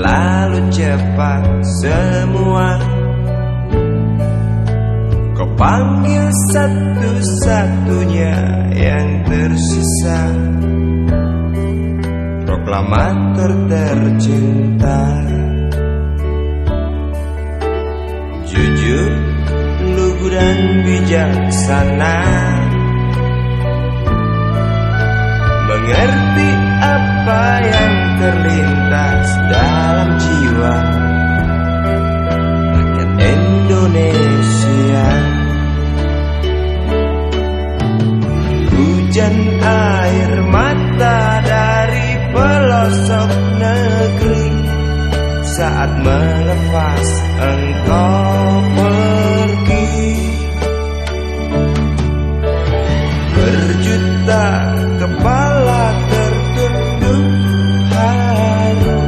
terlalu cepat semua. Kau panggil satu-satunya yang tersisa, proklamator tercinta. Jujur, lugu dan bijaksana, mengerti apa yang terlintas dalam jiwa rakyat Indonesia. Hujan air mata dari pelosok negeri saat melepas engkau pergi. Berjuta kepala tertunduk haru,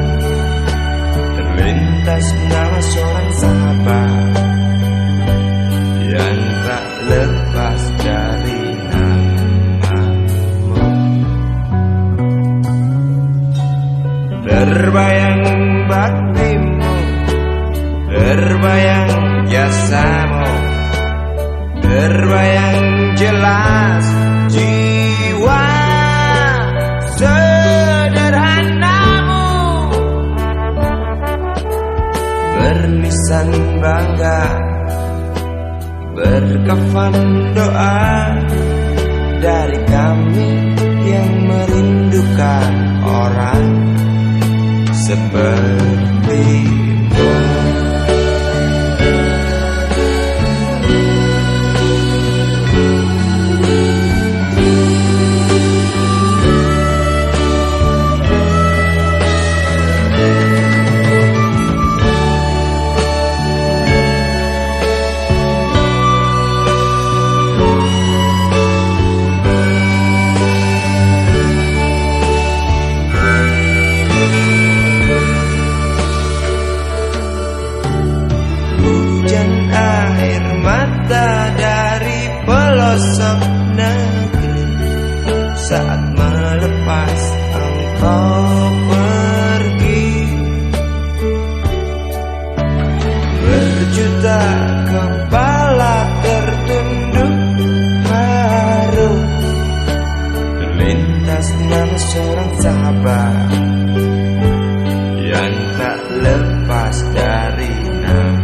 terlintas nama seorang sahabat yang tak lepas dari namamu. Terbayang baktimu, terbayang jasamu, terbayang jelas jiwa sederhanamu, berlisan bangga, berkafan doa dari kami yang merindukan orang sepertimu. Dari pelosok negeri saat melepas engkau pergi. Berjuta kepala tertunduk haru, terlintas nama seorang sahabat yang tak lepas dari namamu.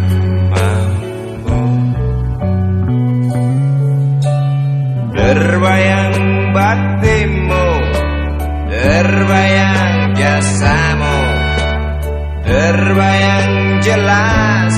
Terbayang baktimu, terbayang jasamu, terbayang jelas